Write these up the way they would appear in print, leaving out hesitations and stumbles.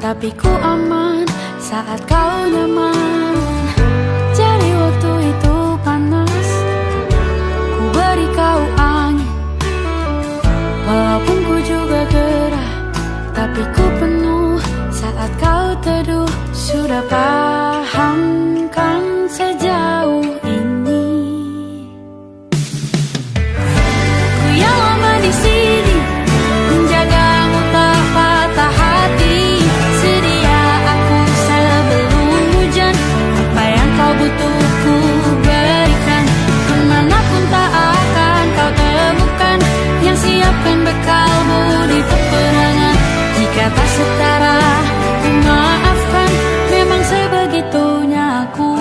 tapi ku aman saat kau nyaman. Jadi waktu itu panas, ku beri kau angin. Walaupun ku juga gerah, tapi ku penuh saat kau teduh. Sudah paham kan sejauh ini? Ku yang lama di sini, menjagamu tak patah hati. Sedia aku sebelum hujan, apa yang kau butuh ku berikan. Kemanapun tak akan kau temukan yang siapkan bekalmu di peperangan. Jika tak setara, ku maafkan, memang sebegitunya aku.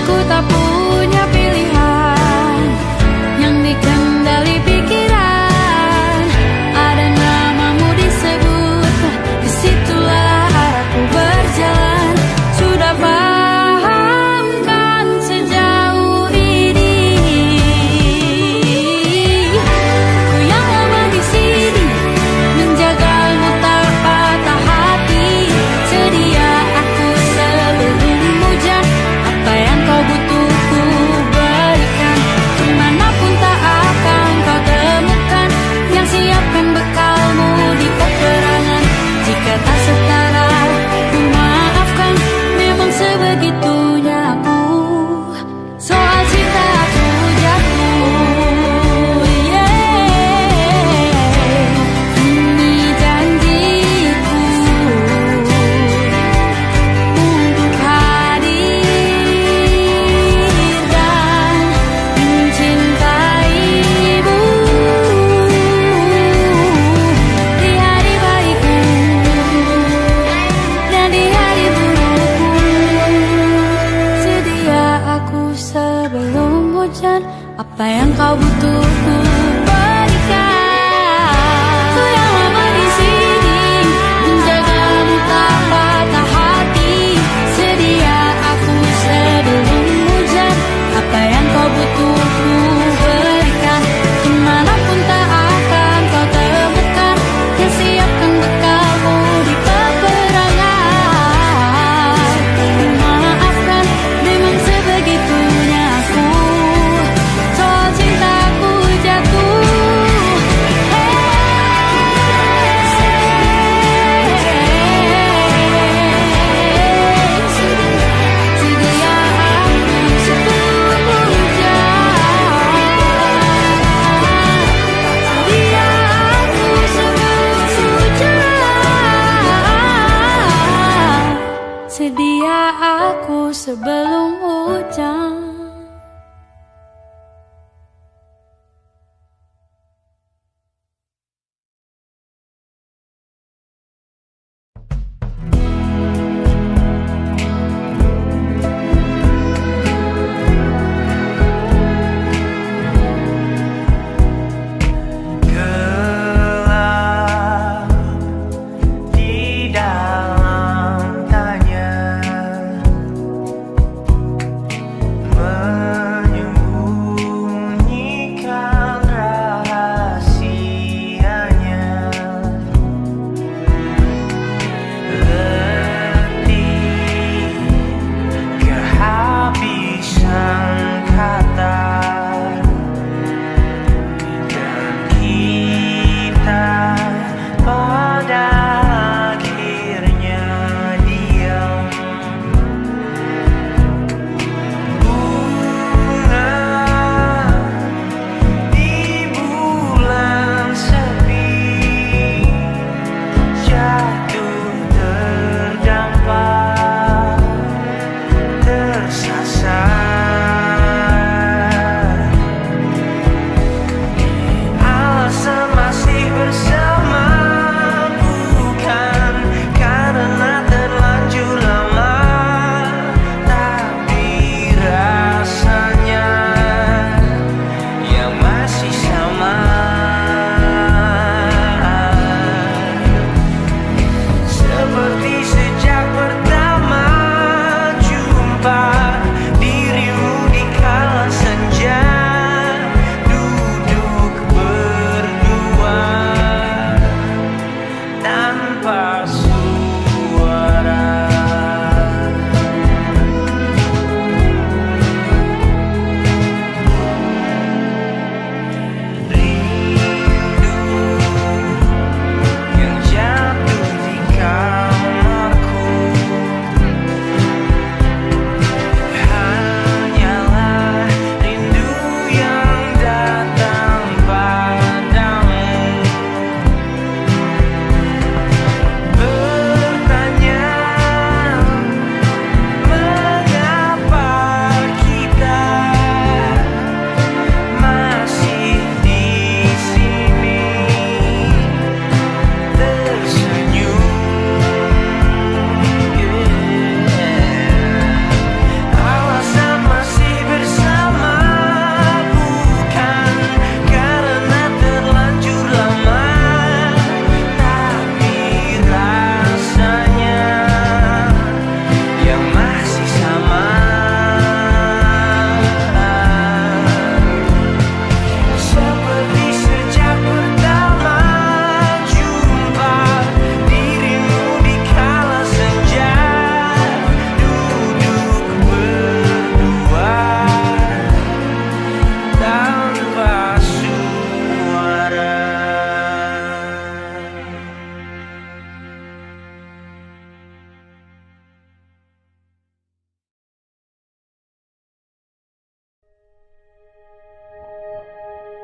Ku tak punya pilihan yang dikendali pikiran. Ada namamu disebut, disitulah arahku berjalan. Sudah paham kan sejauh ini? Ku yang lama di sini, menjagamu tak patah hati. Sedia aku sebelum hujan, apa yang kau butuh ku berikan. Kemanapun tak akan kau temukan yang siapkan bekalmu di peperangan. Jika tak setara, ku maafkan, memang sebegitunya aku. Soal cinta aku jatuh, ini janjiku untuk hadir dan mencintaimu di hari baikku dan di hari burukku. Sedia aku sebelum hujan, apa yang kau butuh ku berikan. Ku yang lama di sini, menjagamu tak patah hati. Sedia aku sebelum hujan, apa yang kau butuh ku berikan. Kemanapun tak akan kau temukan yang siapkan bekalmu di peperangan. Maafkan, memang sebegitunya aku. Soal cintaku jatuh.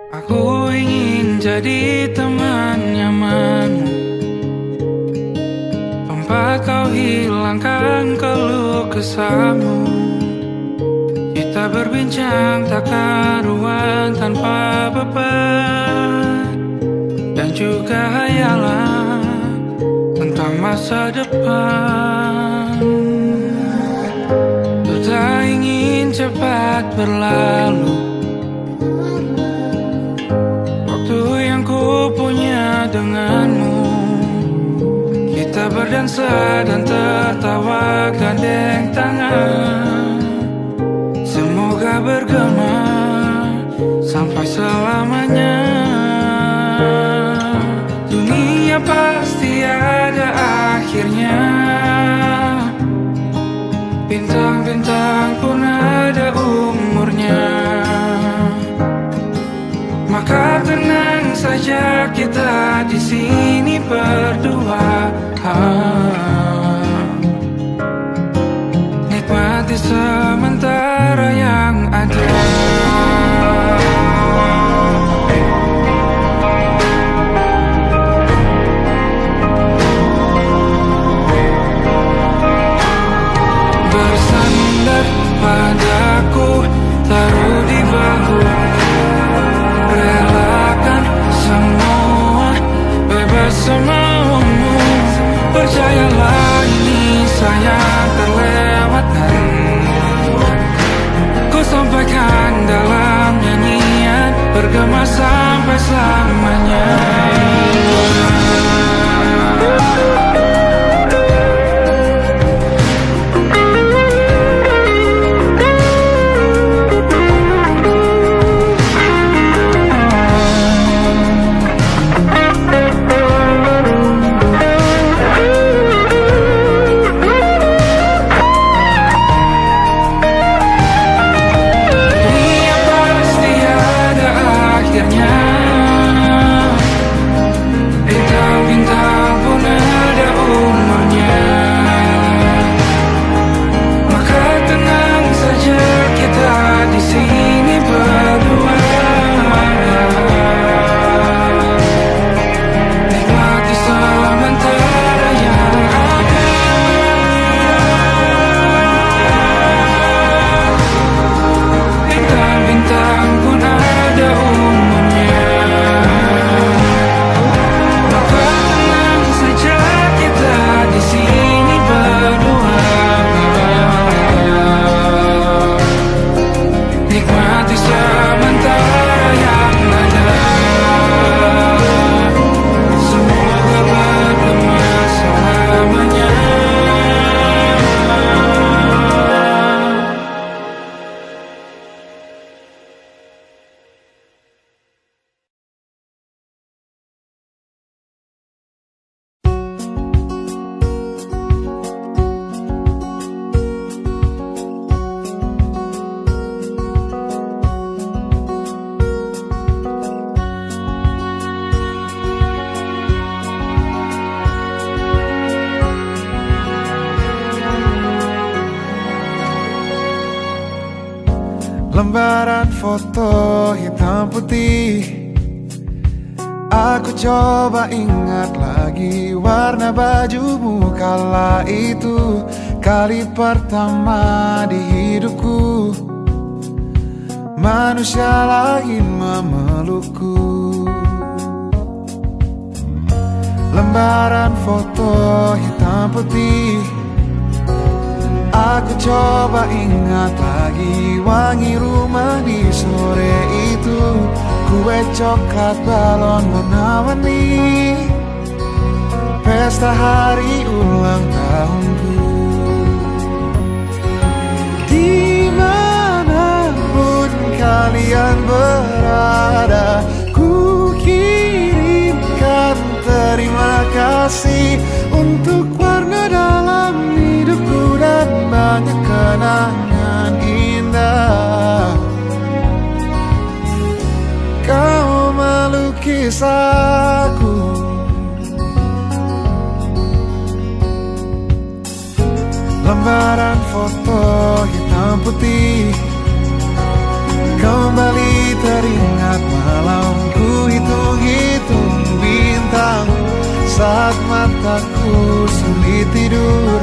Aku ingin jadi teman nyamanmu, tempat kau hilangkan keluh kesahmu. Kita berbincang tak karuan tanpa beban, dan juga hayalan tentang masa depan. Ku tak ingin cepat berlalu waktu yang ku punya denganmu. Kita berdansa dan tertawa gandeng tangan, semoga bergema sampai selamanya. Dunia pasti ada akhirnya, bintang-bintang pun ada umurnya. Maka tenang saja kita di sini berdua, nikmati sementara yang ada. Bersandar padaku, taruh di bahu, relakan semua, bebas semaumu. Percayalah ini sayang terlewatkan, ku sampaikan dalam nyanyian, bergema sampai selamanya. Lembaran foto hitam putih, aku coba ingat lagi warna bajumu kala itu. Kali pertama di hidupku, manusia lain memelukku. Lembaran foto hitam putih, aku coba ingat lagi wangi rumah di sore itu. Kue coklat, balon warna-warni, pesta hari ulang tahunku. Dimanapun kalian berada, ku kirimkan terima kasih untuk warna dalam hidupku dan banyak kenangan indah. Kau melukis aku, lembaran foto hitam putih kembali teringat ingat malam ku hitung-hitung bintang saat mataku sulit tidur.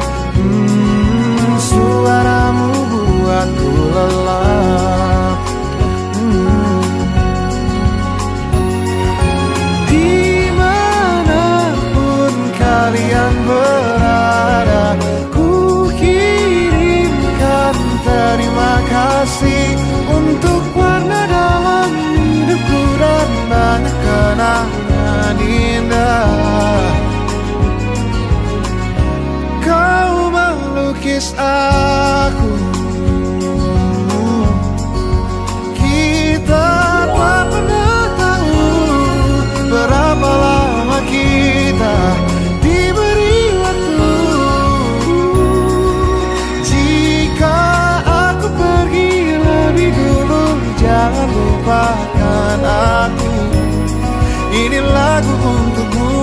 Suaramu buatku lelap. Dimanapun kalian berada, ku kirimkan terima kasih untuk warna dalam hidupku dan banyak kenangan indah. Kau melukis aku, kita tak pernah tahu berapa lama kita diberi waktu. Jika aku pergi lebih dulu, jangan lupakan aku. Ini lagu untukmu,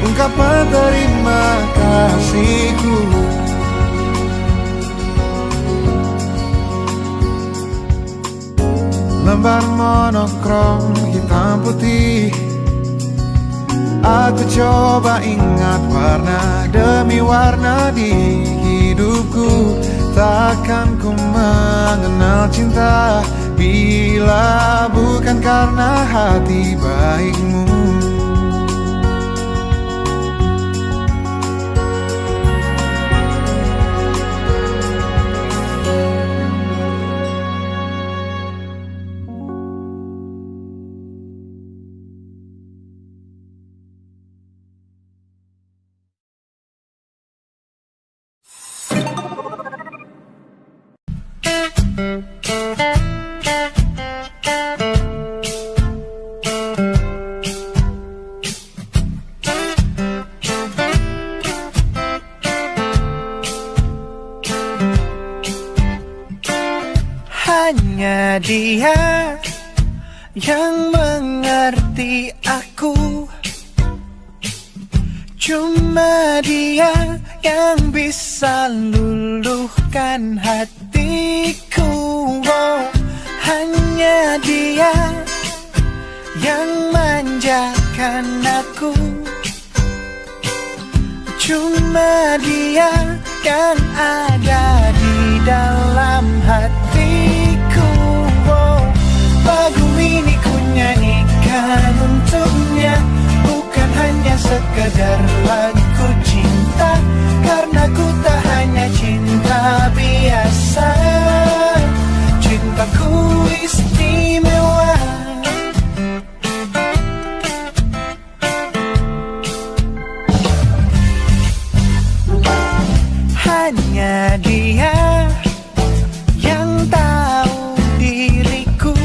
ungkapan terima kasihku. Lembar monokrom hitam putih, aku coba ingat warna demi warna di hidupku. Takkan ku mengenal cinta bila bukan karena hati baikmu. Hanya dia yang mengerti aku, cuma dia yang bisa luluhkan hatiku. Oh, hanya dia yang manjakan aku, cuma dia yang ada di dalam hatiku. Oh, lagu ini ku nyanyikan untuknya, bukan hanya sekedar lagu cinta, karena ku tak hanya cinta biasa. Cintaku istimewa. Hanya dia yang tahu diriku,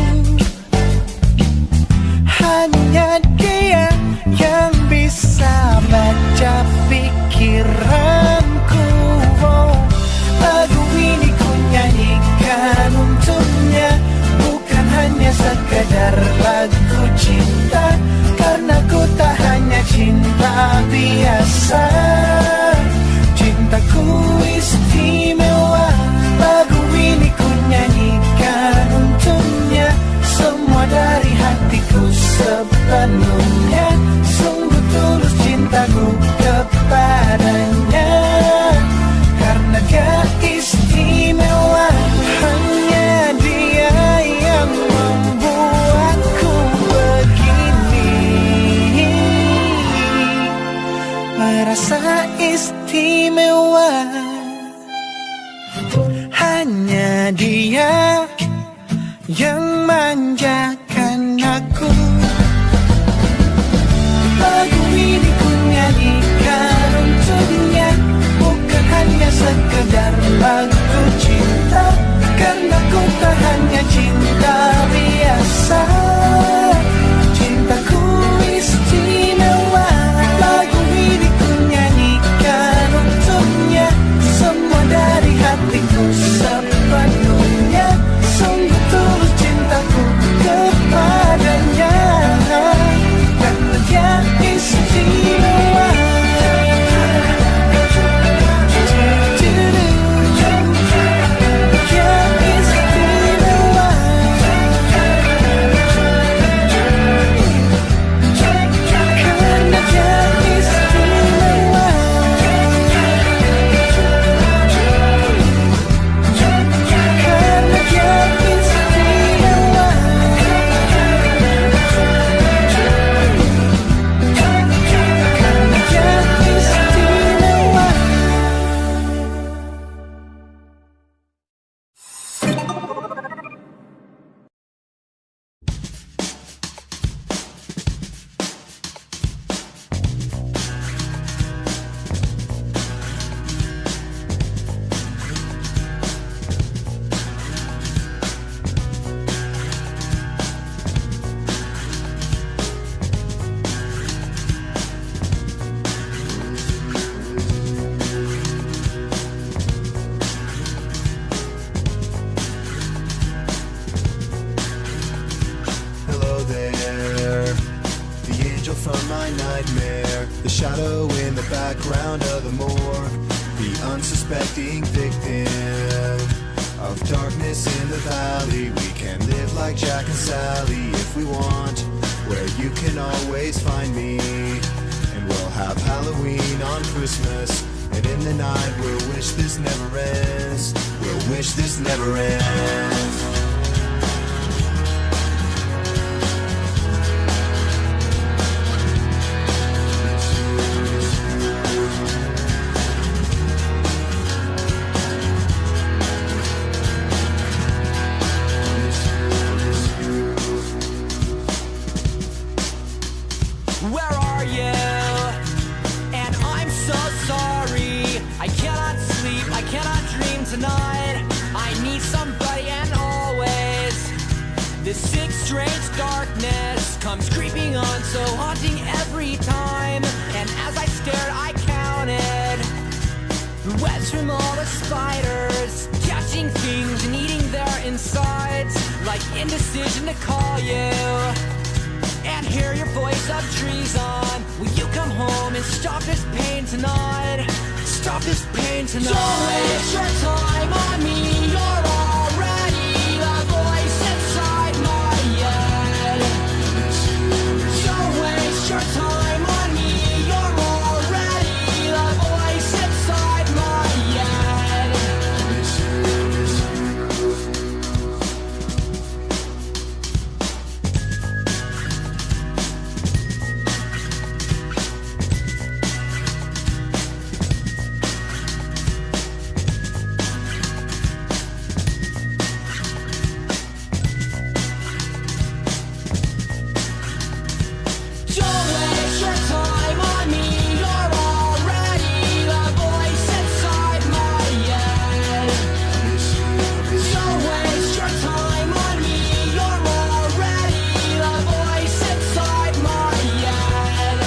hanya dia yang bisa baca pikiranku. Oh, lagu ini ku nyanyikan untuknya, bukan hanya sekedar lagu cinta, karena ku tak hanya cinta biasa. Cintaku istimewa. Lagu ini ku nyanyikan untuknya, semua dari hatiku sepenuhnya. Sungguh tulus cintaku kepadanya, karena dia istimewa. Hanya dia yang membuatku begini, merasa istimewa. Hanya dia yang manjakan aku. Lagu ini ku nyanyikan untuknya, bukan hanya sekedar lagu cinta, karena ku tak hanya cinta biasa. Cintaku istimewa. Lagu ini ku nyanyikan untuknya, semua dari hatiku sepenuhnya. Sungguh tulus cintaku kepadanya, karena dia istimewa. Dia istimewa. from my nightmare. The shadow in the background of the morgue, the unsuspecting victim of darkness in the valley. We can live like Jack and Sally if we want, where you can always find me. And we'll have Halloween on Christmas, and in the night we'll wish this never ends. We'll wish this never ends. Where are you? And I'm so sorry. I cannot sleep, I cannot dream tonight. I need somebody and always. This sick, strange darkness comes creeping on, so haunting every time. And as I stared, I counted the webs from all the spiders, catching things and eating their insides, like indecision to call you and hear your voice of treason. Will you come home and stop this pain tonight? Stop this pain tonight. Don't waste your time on me. You're already the voice inside my head. Don't waste your time on me. You're already the voice inside my head. Don't waste your time on me. You're already the voice inside my head. Don't waste your time on me. You're already the voice inside my head.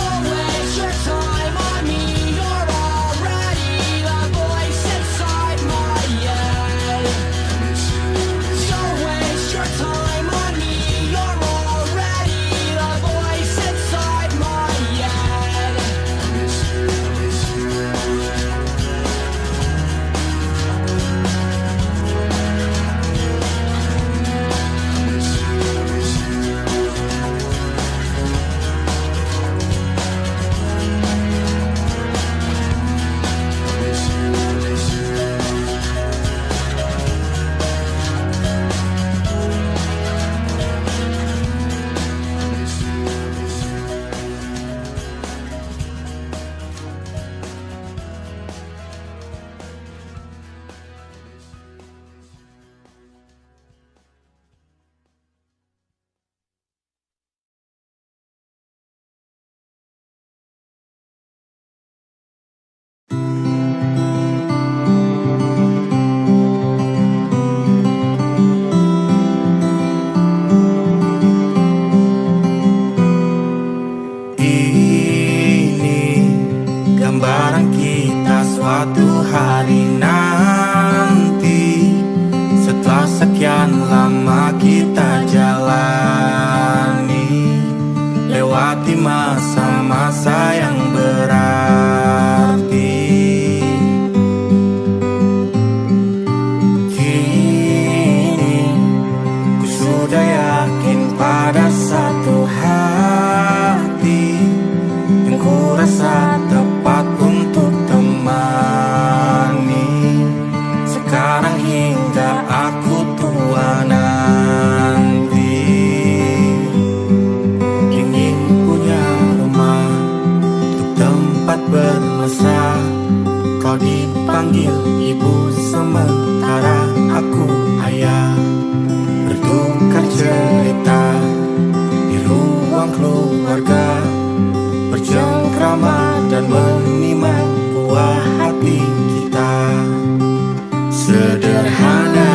Don't waste your time on me. You're already the voice inside my head. Don't waste your time on me. You're already the voice inside my head. Ini gambaran kita suatu hari nanti, setelah sekian lama kita jalani, lewati masa-masa yang berarti. Kini ku sudah yakin pada satu hati yang ku rasa tepat untuk temani, sekarang hingga aku tua nanti. Ingin punya rumah untuk tempat bermesra, kau dipanggil ibu sementara aku ayah, bertukar cerita di ruang keluarga, bercengkrama dan menimang buah hati kita. Sederhana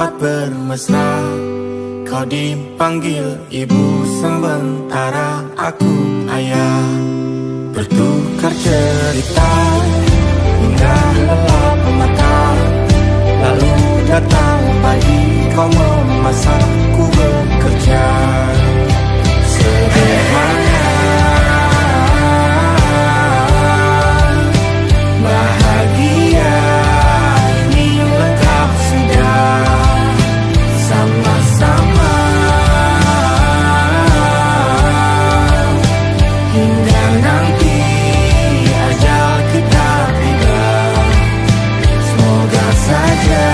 tempat bermesra. Kau dipanggil ibu sementara aku ayah. Bertukar cerita hingga lelap mata. Lalu datang pagi kau memasakku bekerja. Sederhana, bahagia ini lengkap sudah. Sama-sama hingga nanti ajal kita tiba. Semoga saja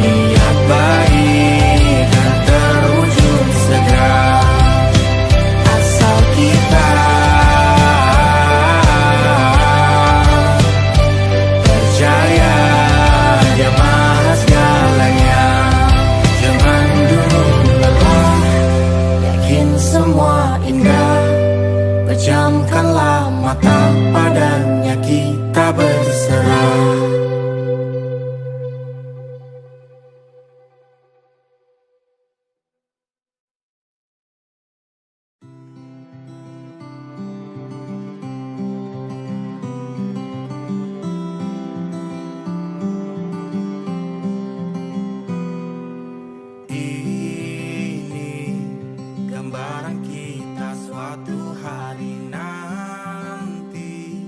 niat baik dan terwujud segera. Asal kita percaya Dia maha segalanya. Jangan dulu lelah, yakin semua indah. Pejamkanlah mata, padanya kita berserah. Ini gambaran kita suatu hari nanti.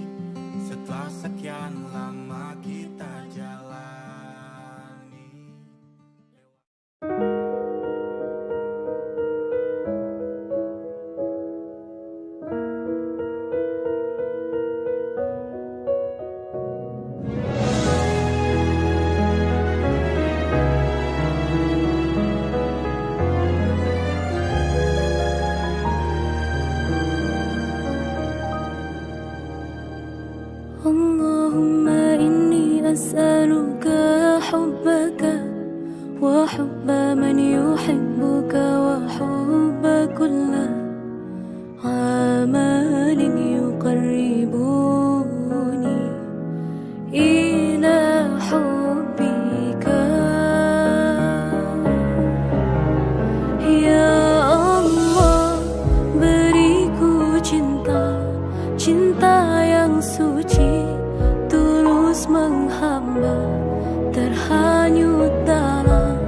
Setelah sekian lama kita jalani. Allahumma inni as'aluka hubbaka wa hubba man yuhibbuka wa hubba kulla amalin yuqarribuni ila hubbika. Ya Allah, beriku cinta, cinta yang suci, tulus menghamba, terhanyut dalam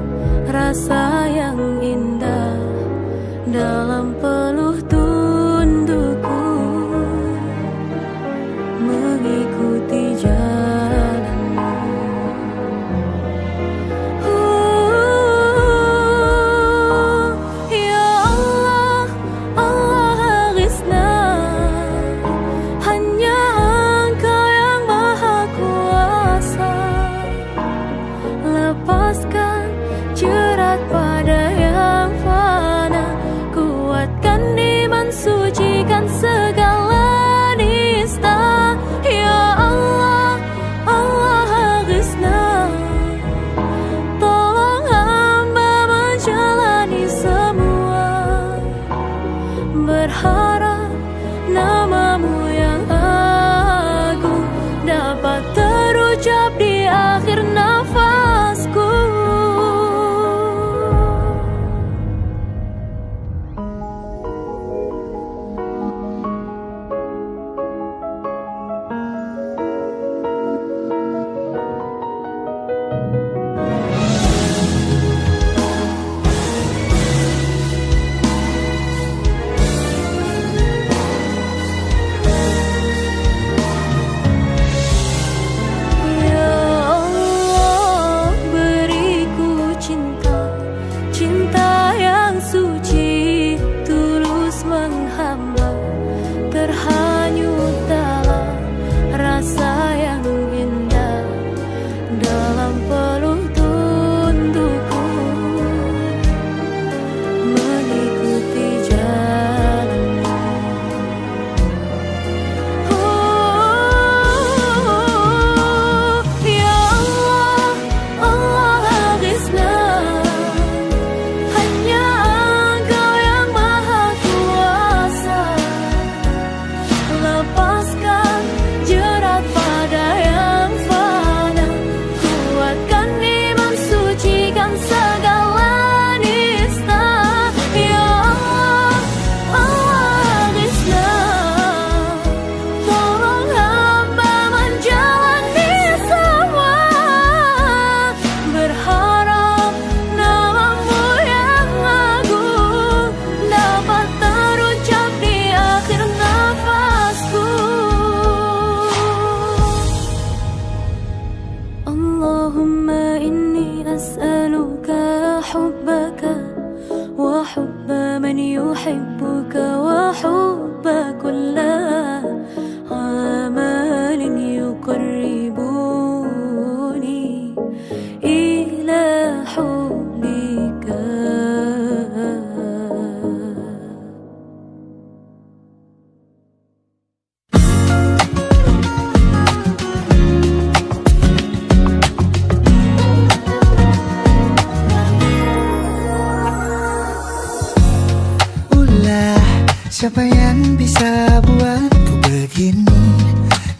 Siapa yang bisa buatku begini?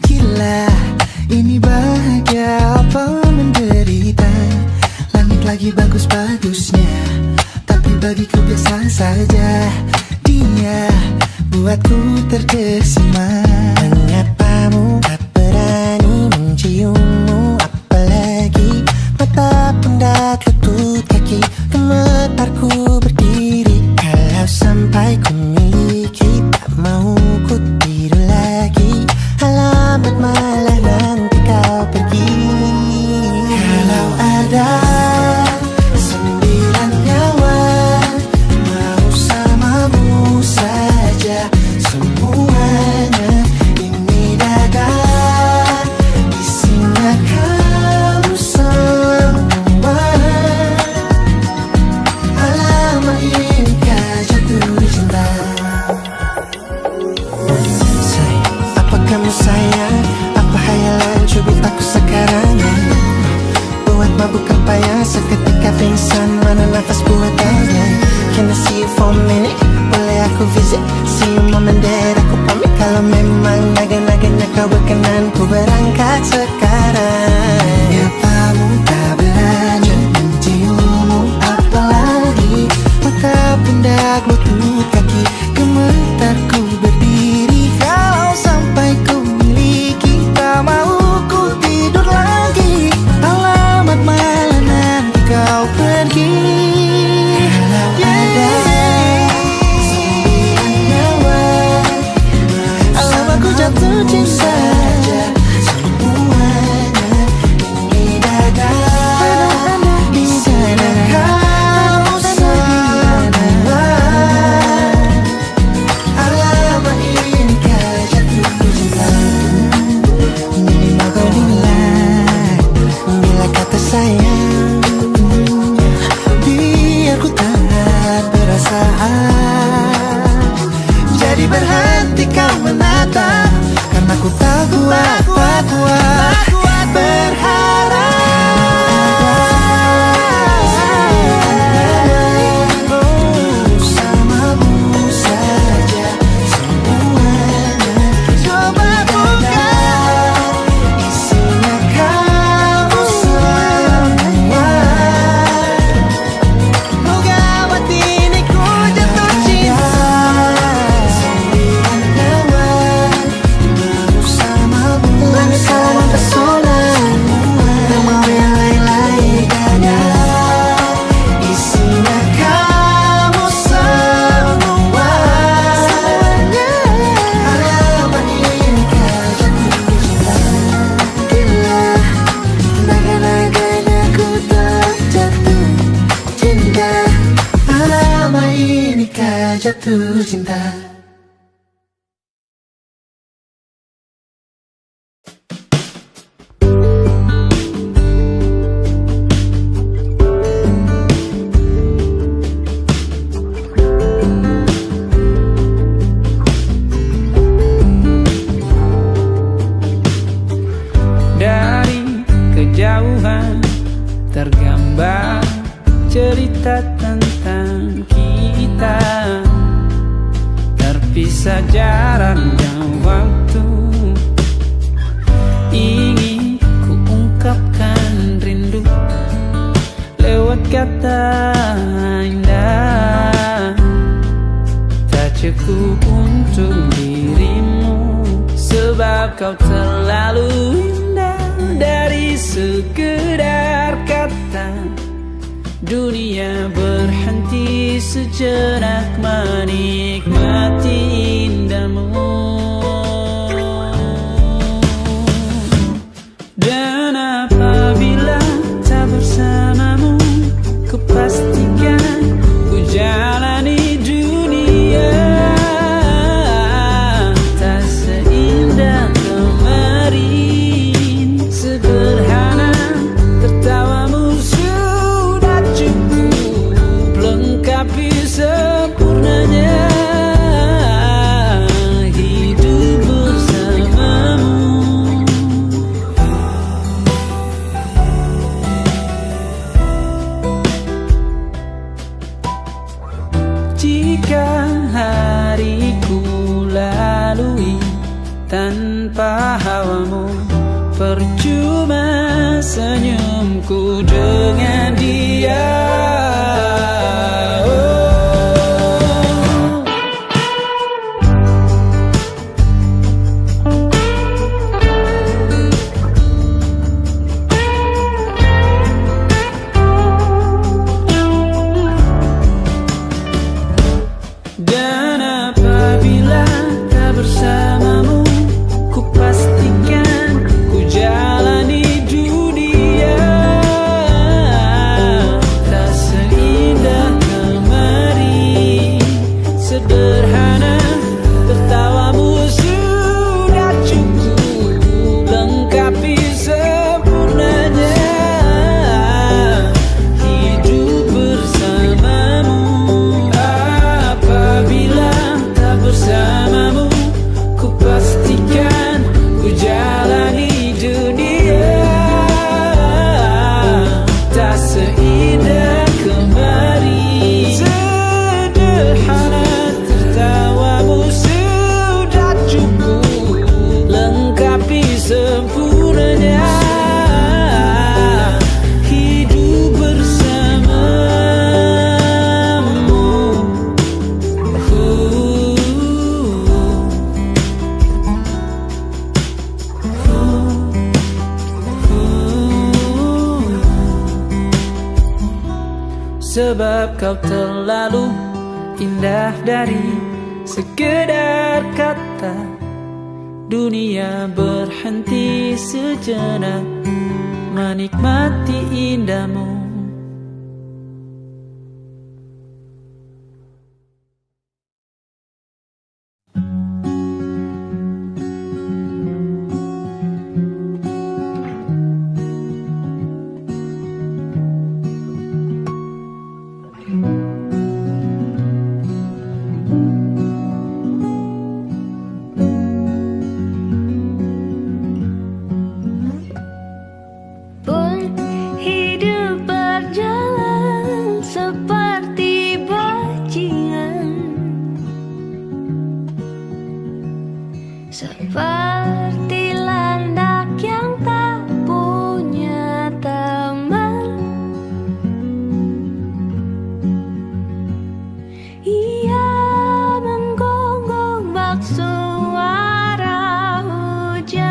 Gila, ini bahagia apa menderita? Langit lagi bagus-bagusnya, tapi bagiku biasa saja. Dia buatku terkesima. Mengapamu tak berani menciummu? Apalagi mata pundak lutut kaki, gemetarku berdiri. Kalau sampai ku miliki, tak mau ku tidur lagi. Alamat malah nanti kau pergi. Kalau ada 9 nyawa, mau samamu saja semuanya. Ini dada isinya kamu semua. Alamak ini kah jatuh cinta. Apa kamu sayang? Apa hayalan cubit aku sekarang? Buat mabuk apa ya? Seketika pingsan, mana nafas buatannya? Can I see you for a minute? Boleh aku visit? See you mom and dad, aku pamit. Kalau memang naga-naganya kau berkenan, ku berangkat sekarang. Apamu tak berani menciummu? Apalagi mata pundak lutut kaki, gemetarku berdiri. Kalau sampai ku miliki, tak mau ku tidur lagi. Alamat malah nanti kau pergi. Kalau ada 9 nyawa, alamak ku jatuh cinta. Semuanya ini dada isinya kamu semua. Alamak ini kah jatuh cinta. Minimal kau bilang, bila kata sayang, biar ku tak perasaan. Jadi berhenti kau menatap, karena ku tak kuat berharap. Samamu saja semuanya. Coba buka, isinya kamu semua. Oh gawat ini ku jatuh cinta. 9 nyawa, bersamamu pesona. Tak mau yang lain-lain ada. Isinya kamu semua. Alamat ini kah jatuh cinta. Gila, naga-naganya ku tak jatuh cinta. Alamat ini kah jatuh cinta. Dari kejauhan tergambar cerita tentang kita, terpisah jarak dan waktu. Ingin ku ungkapkan rindu lewat kata indah. Tak cukup untuk dirimu, sebab kau terlalu indah. Dari sekedar kata, dunia berhenti sejenak menikmati indahmu. Dan apabila tak bersamamu, ku pastikan ku jalani dunia tak seindah kemarin. Sederhana tertawamu sudah cukup lengkapi sempurnanya. percuma senyumku dengan dia. Dan apabila tak bersamamu, ku pastikan ku jalani dunia tak seindah kemarin. Sederhana tertawamu sudah cukup lengkapi sempurnanya hidup bersamamu. Apabila tak bersamamu, ku pastikan ku jalani dunia tak seindah kemarin. Sederhana tertawamu sudah cukup lengkapi sempurnanya hidup bersamamu. Sebab kau terlalu indah dari sekedar kata. Dunia berhenti sejenak menikmati indahmu. Pun hidup berjalan seperti bajingan, seperti landak yang tak punya teman. Ia menggonggong bak suara hujan,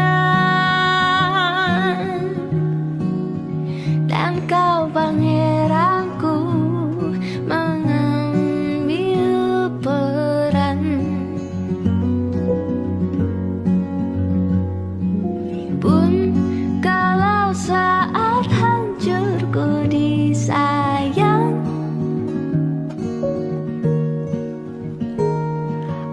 dan kau pangeranku mengambil peran. Pun kalau saat hancurku disayang,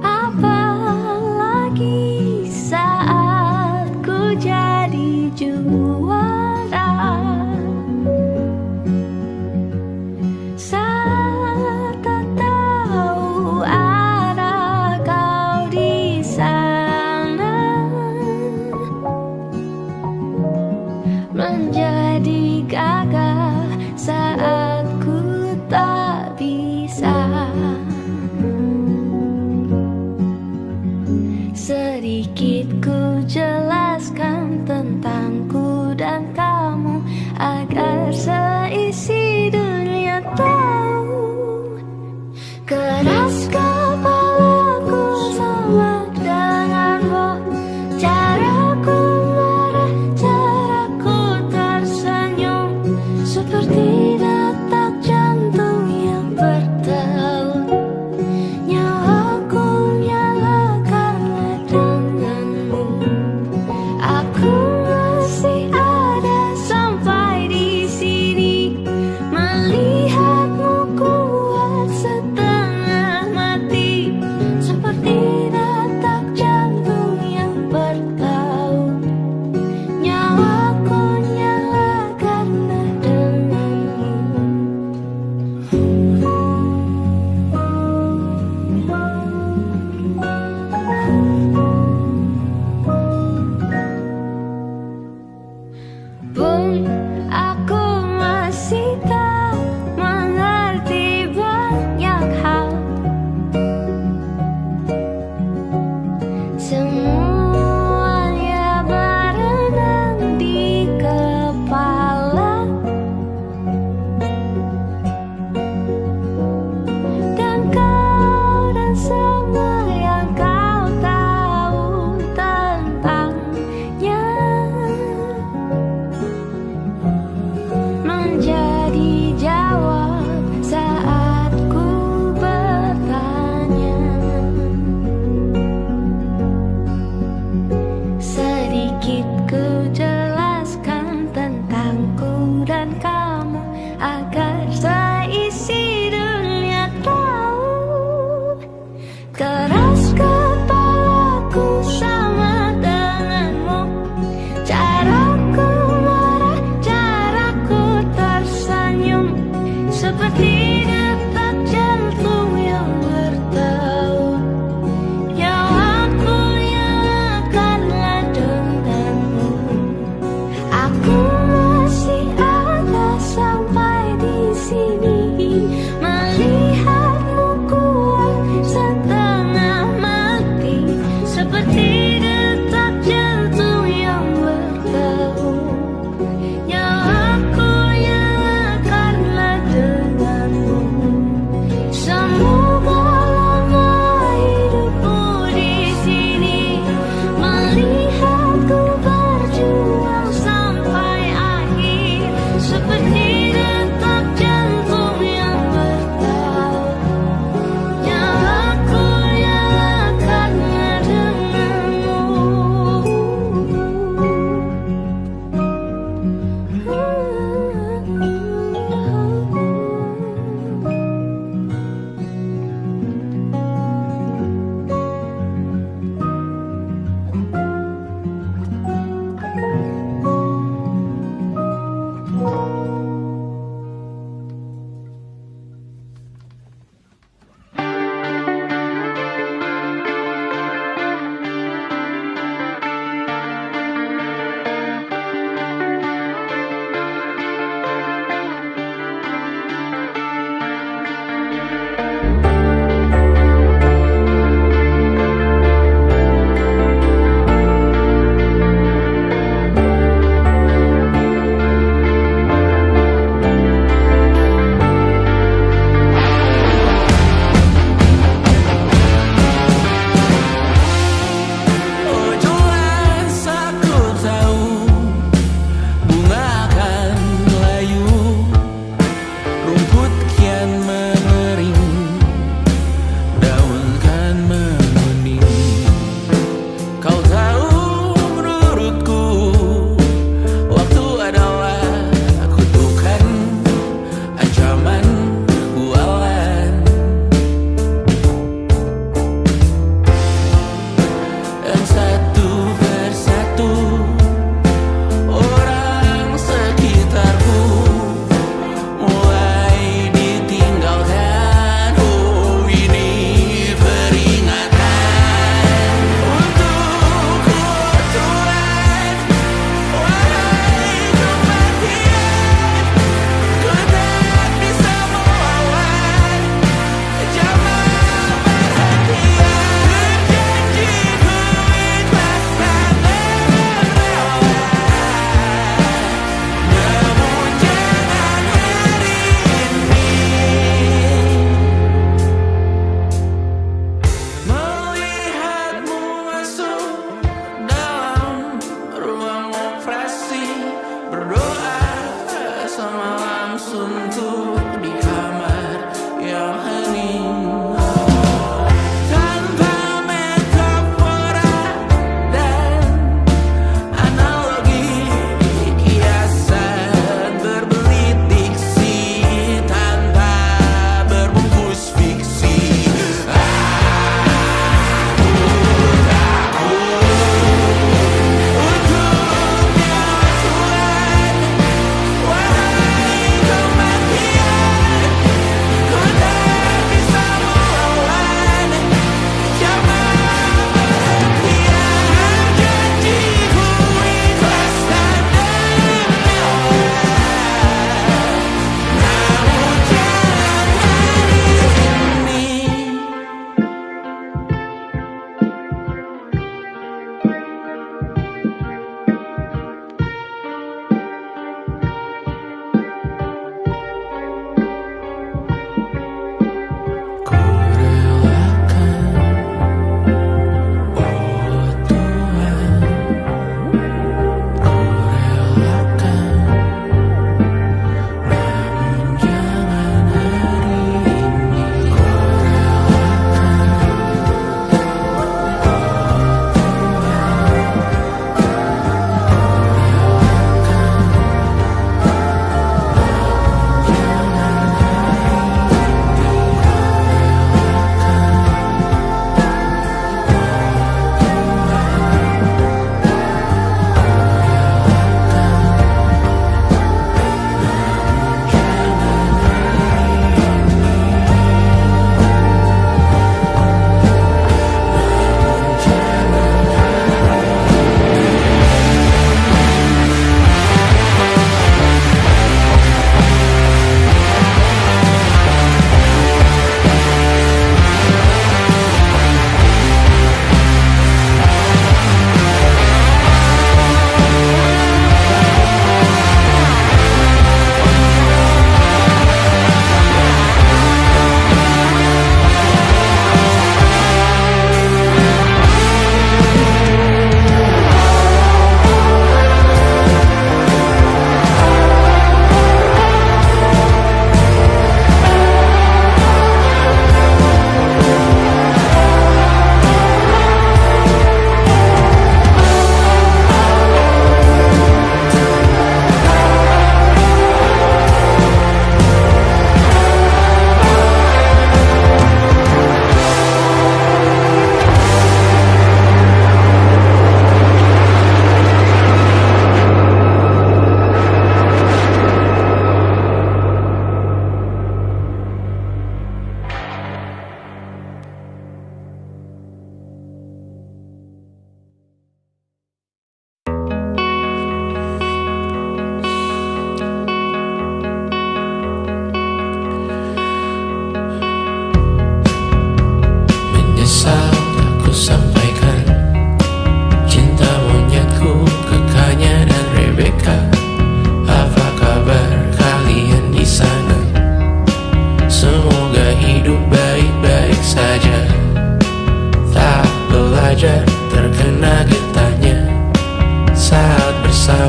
apalagi saat ku jadi juara. Saat tak tahu arah kau di sana, menjadi gagah saat ku tak bisa. Sedikit ku jelaskan tentangku dan kamu agar seisi dunia tahu. Keras kepalaku sama denganmu, caraku marah, caraku tersenyum,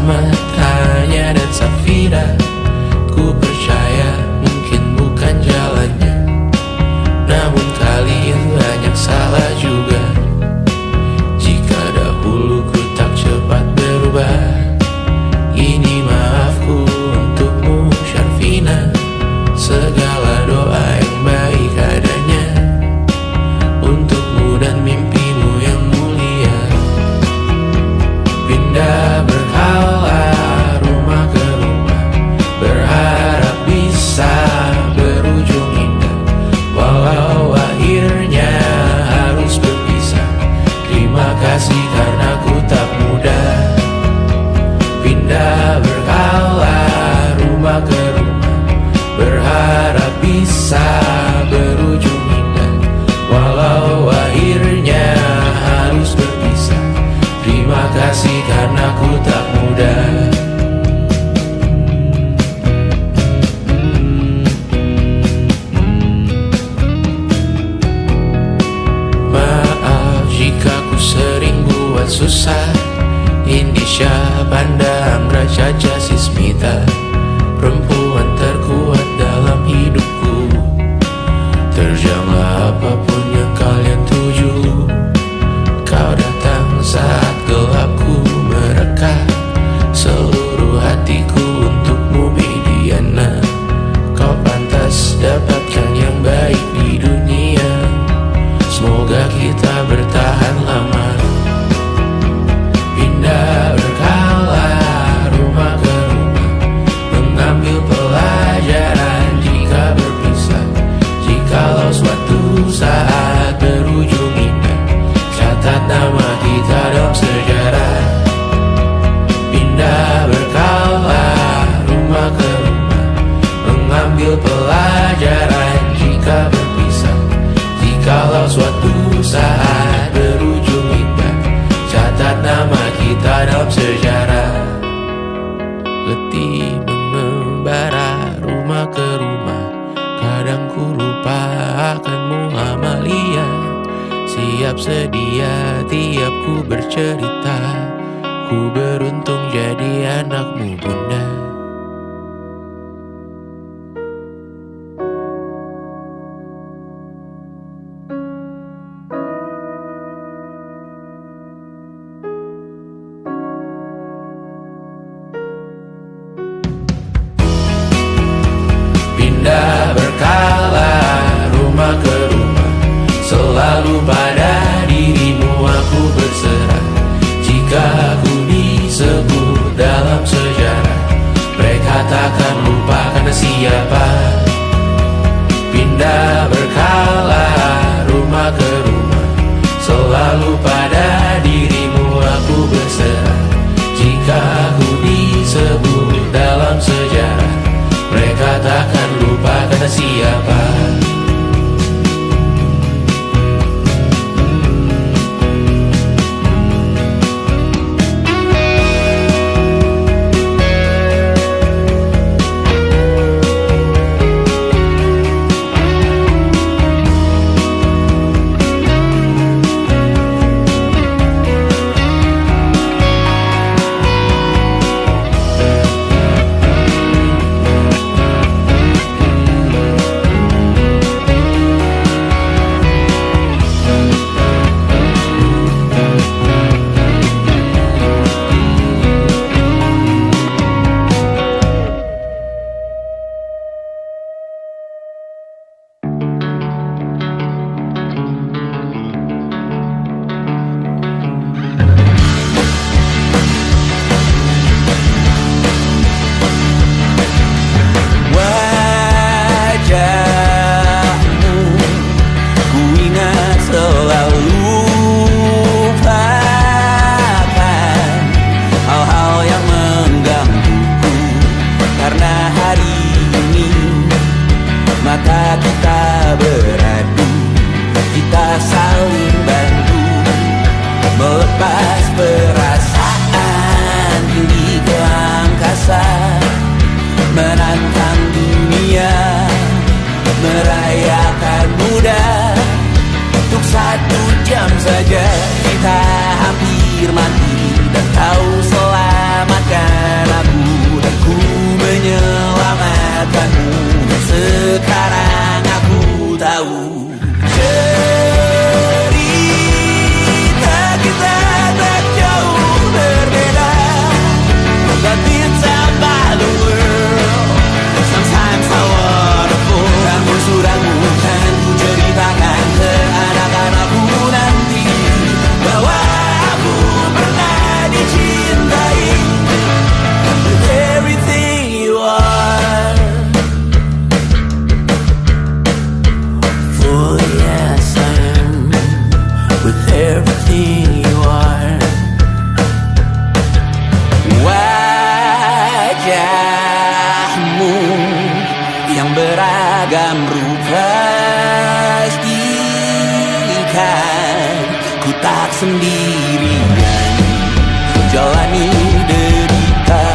bersama Tanya dan Safira. Ku percaya mungkin bukan jalannya, namun kalian banyak salah juga. Jika dahulu ku tak cepat berubah, ini maafku untukmu Syarfina. Segala doa yang baik adanya untukmu dan mimpimu yang mulia. Pindah berkala rumah ke rumah, berharap bisa berujung indah. Walau akhirnya harus berpisah, terima kasih karena ku tak mudah. Pindah berkala rumah ke rumah, berharap bisa berujung indah. Walau akhirnya harus berpisah, terima kasih karena ku tak mudah. Maaf jika ku sering buat susah. Indisha, Banda, Amra, Caca, Sismita, perempuan terkuat dalam hidupku. Terjanglah apapun yang kalian tuju. Kau datang saat gelapku mereka, seluruh hatiku untukmu Mediana. Kau pantas dapatkan yang baik di dunia, semoga kita bertahan lama. Pindah berkala rumah ke rumah, mengambil pelajaran jika berpisah. Jikalau suatu saat berujung indah, catat nama kita dalam sejarah. Pindah berkala rumah ke rumah, mengambil pelajaran jika berpisah. Jikalau suatu saat berujung indah, catat nama kita dalam sejarah. Letih mengembara rumah ke rumah, kadang ku lupa akanmu Amalia. Siap sedia tiap ku bercerita, ku beruntung jadi anakmu bunda. Pindah berkala rumah ke rumah, selalu pada dirimu aku berserah. Jika aku disebut dalam sejarah, mereka takkan lupa karena siapa. Pindah berkala rumah ke rumah, selalu pada dirimu aku berserah. Jika aku disebut dalam sejarah, mereka takkan lupa karena siapa. wajahmu yang beragam rupa, pastikan ku tak sendirian jalani derita.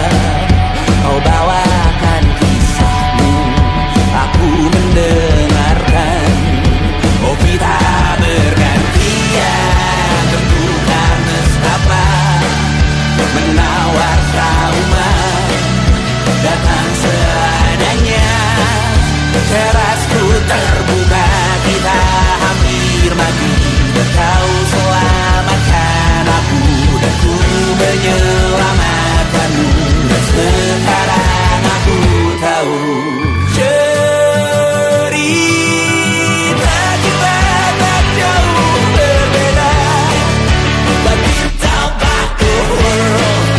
Kau bawakan kisahmu, aku mendengarkan. Oh kita bergantian, tentukan nestapa menawar trauma, datang seadanya. Terasku terbuka, kita hampir mati, kau selamatkan aku dan ku menyelamatkanmu. Dan sekarang aku tahu cerita kita tak jauh berbeda, but kita back the world.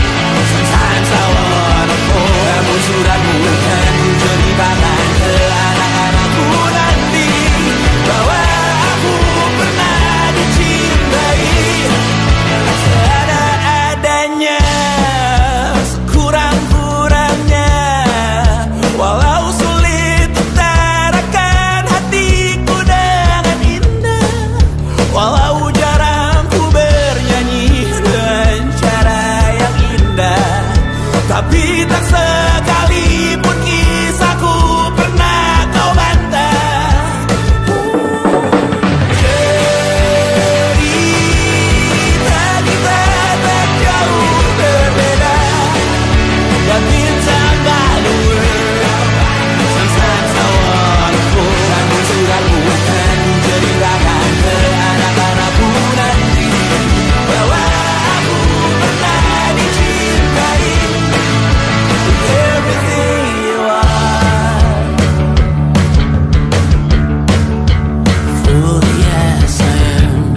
Sometimes I wanna fall. Namun sudah bukan ku ceritakan ke anak-anakku nanti bahwa aku pernah dicintai seada-adanya, sekurang-kurangnya. Walau sulit utarakan hatiku dengan indah, walau jarang ku bernyanyi dengan cara yang indah, tapi tak sekalipun kisahku pernah kau bantah. Cerita kita tak jauh berbeda, but bintang balur. Sometimes I wanna fall. Namun sudah bukan ceritakan ke anak-anakku nanti bahwa aku pernah dicintai. Everything you are, fully as I am,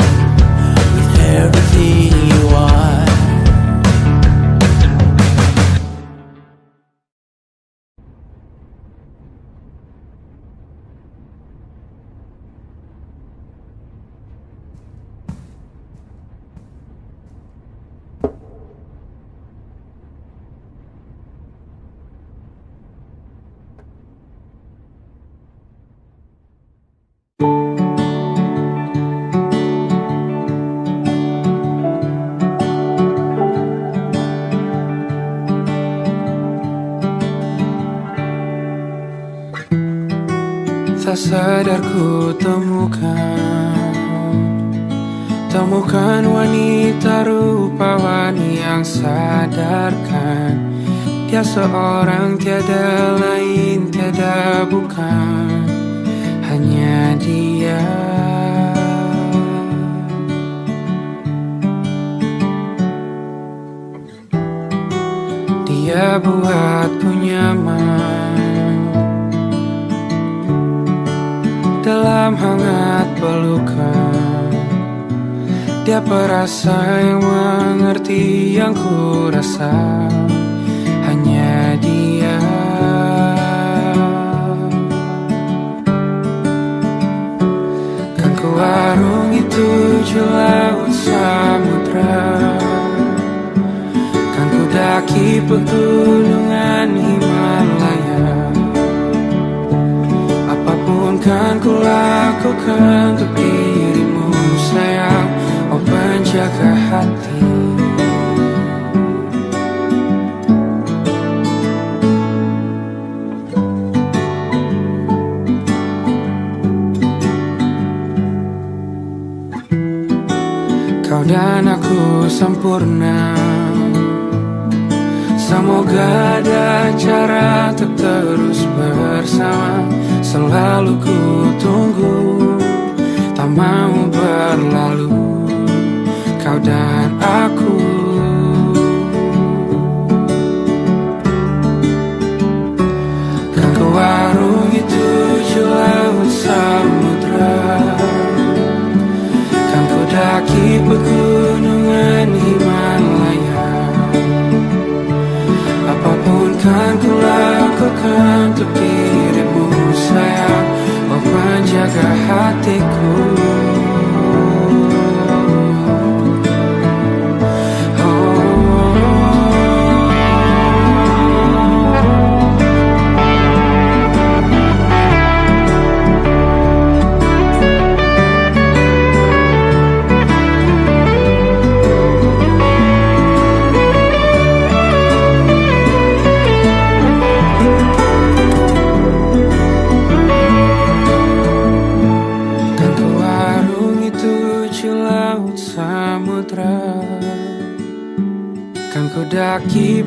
with everything you are. Tak sadar ku temukan wanita rupawan yang sadarkan dia seorang, tiada lain, tiada bukan, hanya dia. Dia buatku nyaman dalam hangat pelukan. Dia perasa yang mengerti yang ku rasa, hanya dia. Kan ku arungi 7 laut samudra, kan ku daki pegunungan Himalaya. Apapun kan ku lakukan untuk dirimu sayang, oh penjaga hati. Kau dan aku sempurna, semoga ada cara untuk terus bersama. Selalu ku tunggu, tak mau berlalu, kau dan aku. Kan ku arungi 7 laut samudra, kan ku daki pegunungan Himalaya. Apapun kan ku lakukan untuk dirimu sayang, oh penjaga hatiku. Oh,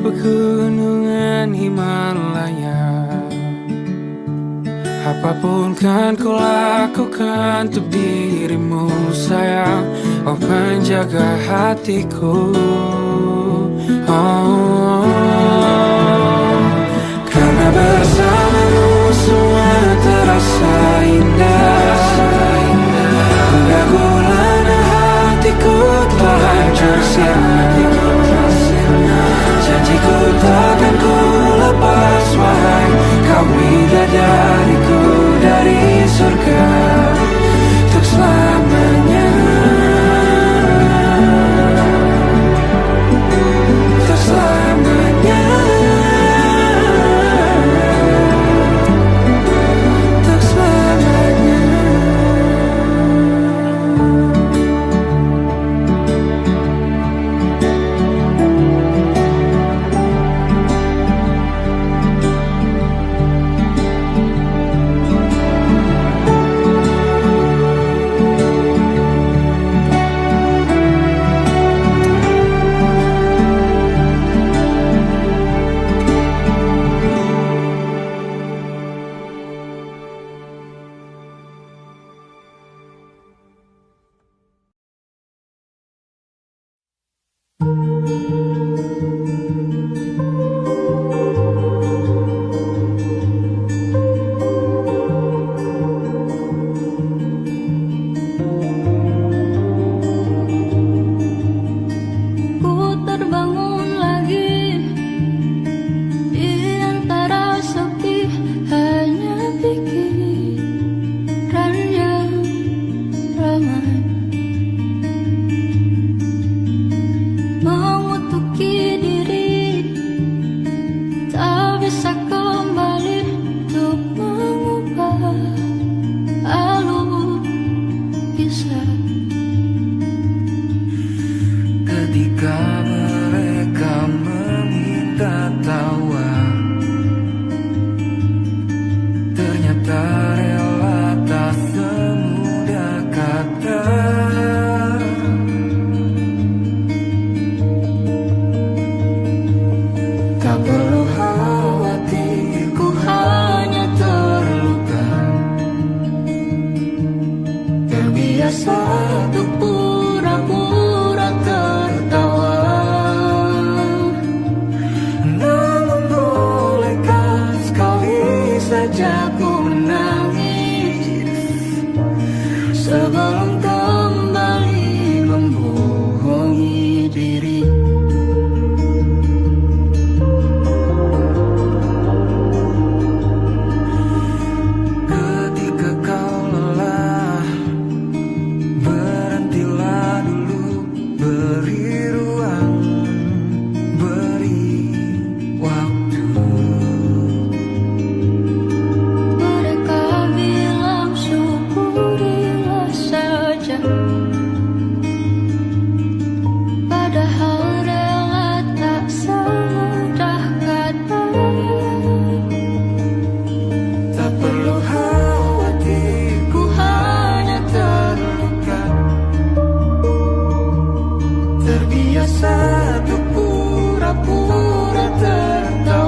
pegunungan Himalaya. Apapun kan ku lakukan untuk dirimu sayang, oh penjaga hatiku. Oh, karena bersamamu semua terasa indah. Hingga gulana hatiku telah hancur sirna. Janjiku takkan ku lepas wahai kau bidadariku dari surga untuk selamanya. Untuk selamanya. Untuk selamanya. Terbiasa untuk pura-pura tertawa.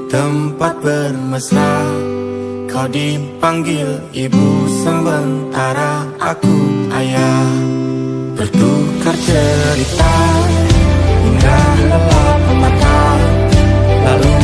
tempat bermesra. Kau dipanggil ibu sementara aku ayah. Bertukar cerita hingga lelap mata, lalu